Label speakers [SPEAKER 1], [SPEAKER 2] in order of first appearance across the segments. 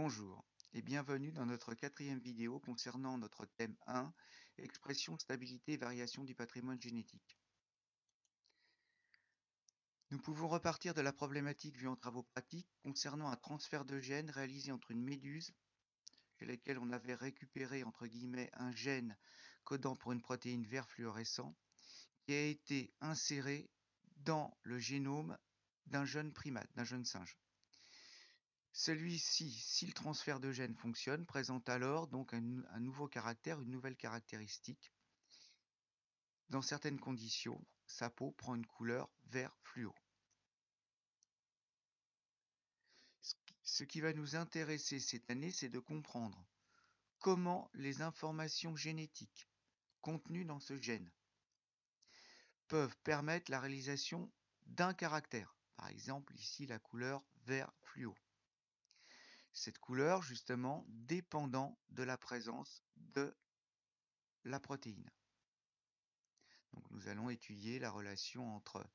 [SPEAKER 1] Bonjour et bienvenue dans notre quatrième vidéo concernant notre thème 1, expression, stabilité et variation du patrimoine génétique. Nous pouvons repartir de la problématique vue en travaux pratiques concernant un transfert de gènes réalisé entre une méduse, chez laquelle on avait récupéré entre guillemets un gène codant pour une protéine vert fluorescent, qui a été inséré dans le génome d'un jeune primate, d'un jeune singe. Celui-ci, si le transfert de gène fonctionne, présente alors donc un nouveau caractère, une nouvelle caractéristique. Dans certaines conditions, sa peau prend une couleur vert fluo. Ce qui va nous intéresser cette année, c'est de comprendre comment les informations génétiques contenues dans ce gène peuvent permettre la réalisation d'un caractère. Par exemple, ici, la couleur vert fluo. Cette couleur, justement, dépendant de la présence de la protéine. Donc nous allons étudier la relation entre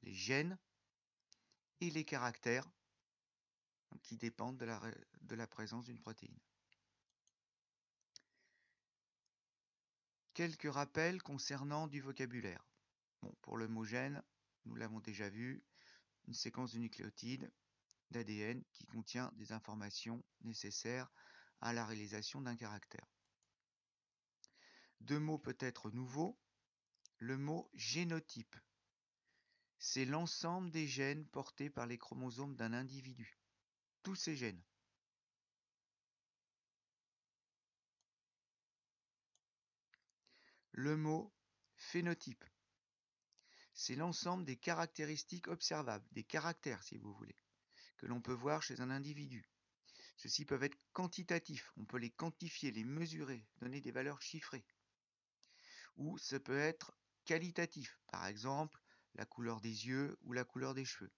[SPEAKER 1] les gènes et les caractères qui dépendent de la présence d'une protéine. Quelques rappels concernant du vocabulaire. Bon, pour le mot gène, nous l'avons déjà vu, une séquence de nucléotides d'ADN qui contient des informations nécessaires à la réalisation d'un caractère. Deux mots peut-être nouveaux. Le mot génotype. C'est l'ensemble des gènes portés par les chromosomes d'un individu. Tous ces gènes. Le mot phénotype. C'est l'ensemble des caractéristiques observables, des caractères si vous voulez, que l'on peut voir chez un individu. Ceux-ci peuvent être quantitatifs, on peut les quantifier, les mesurer, donner des valeurs chiffrées. Ou ça peut être qualitatif, par exemple la couleur des yeux ou la couleur des cheveux.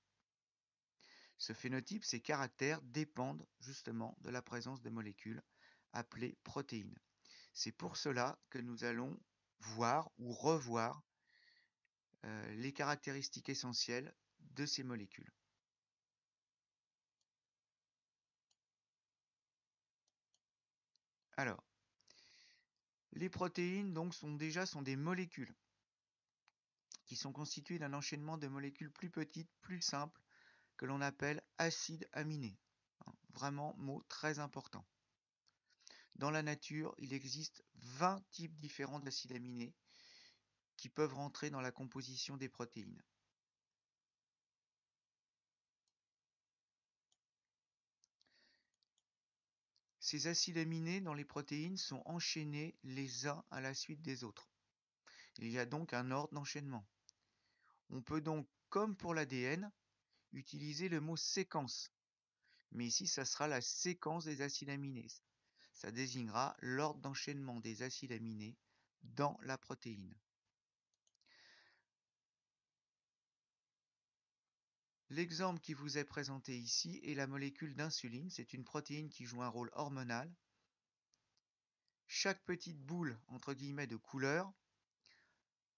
[SPEAKER 1] Ce phénotype, ces caractères dépendent justement de la présence de molécules appelées protéines. C'est pour cela que nous allons voir ou revoir les caractéristiques essentielles de ces molécules. Alors, les protéines donc sont des molécules qui sont constituées d'un enchaînement de molécules plus petites, plus simples, que l'on appelle acides aminés. Vraiment, mot très important. Dans la nature, il existe 20 types différents d'acides aminés qui peuvent rentrer dans la composition des protéines. Ces acides aminés dans les protéines sont enchaînés les uns à la suite des autres. Il y a donc un ordre d'enchaînement. On peut donc, comme pour l'ADN, utiliser le mot séquence. Mais ici, ça sera la séquence des acides aminés. Ça désignera l'ordre d'enchaînement des acides aminés dans la protéine. L'exemple qui vous est présenté ici est la molécule d'insuline. C'est une protéine qui joue un rôle hormonal. Chaque petite boule, entre guillemets, de couleur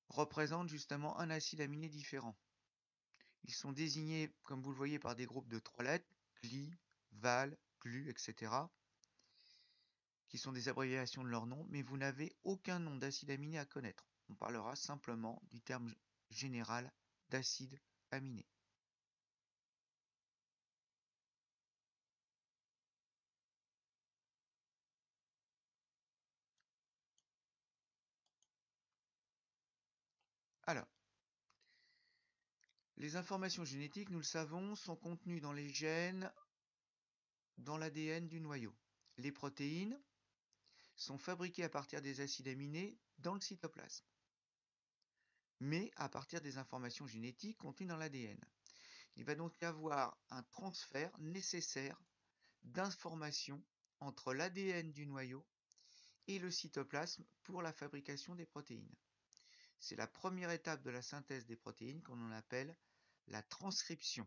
[SPEAKER 1] représente justement un acide aminé différent. Ils sont désignés, comme vous le voyez, par des groupes de 3 lettres, GLI, VAL, GLU, etc., qui sont des abréviations de leur nom, mais vous n'avez aucun nom d'acide aminé à connaître. On parlera simplement du terme général d'acide aminé. Alors, les informations génétiques, nous le savons, sont contenues dans les gènes, dans l'ADN du noyau. Les protéines sont fabriquées à partir des acides aminés dans le cytoplasme, mais à partir des informations génétiques contenues dans l'ADN. Il va donc y avoir un transfert nécessaire d'informations entre l'ADN du noyau et le cytoplasme pour la fabrication des protéines. C'est la première étape de la synthèse des protéines qu'on appelle la transcription.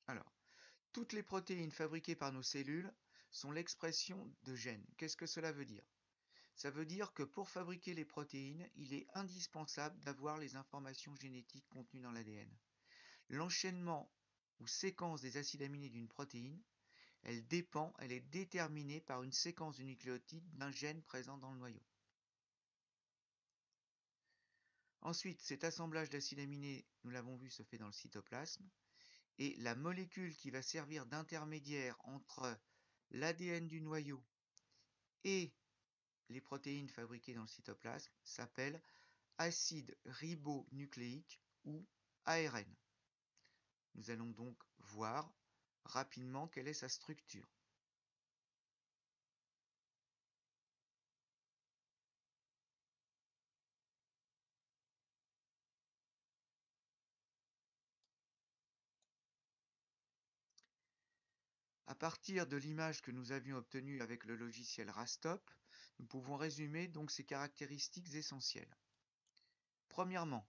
[SPEAKER 1] Alors, toutes les protéines fabriquées par nos cellules sont l'expression de gènes. Qu'est-ce que cela veut dire? Ça veut dire que pour fabriquer les protéines, il est indispensable d'avoir les informations génétiques contenues dans l'ADN. L'enchaînement ou séquence des acides aminés d'une protéine, elle est déterminée par une séquence de nucléotides d'un gène présent dans le noyau. Ensuite, cet assemblage d'acides aminés, nous l'avons vu, se fait dans le cytoplasme. Et la molécule qui va servir d'intermédiaire entre l'ADN du noyau et les protéines fabriquées dans le cytoplasme s'appelle acide ribonucléique ou ARN. Nous allons donc voir rapidement quelle est sa structure. À partir de l'image que nous avions obtenue avec le logiciel Rastop, nous pouvons résumer donc ces caractéristiques essentielles. Premièrement,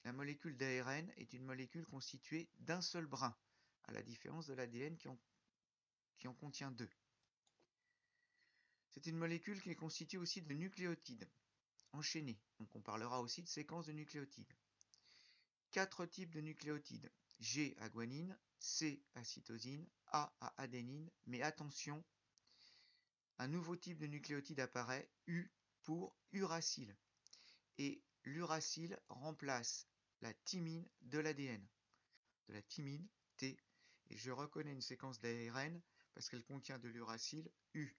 [SPEAKER 1] la molécule d'ARN est une molécule constituée d'un seul brin, à la différence de l'ADN qui en contient deux. C'est une molécule qui est constituée aussi de nucléotides enchaînés, donc on parlera aussi de séquences de nucléotides. 4 types de nucléotides, G à guanine, C à cytosine, A à adénine, mais attention, un nouveau type de nucléotide apparaît, U pour uracile. Et l'uracile remplace la thymine de l'ADN, de la thymine T. Et je reconnais une séquence d'ARN parce qu'elle contient de l'uracile U.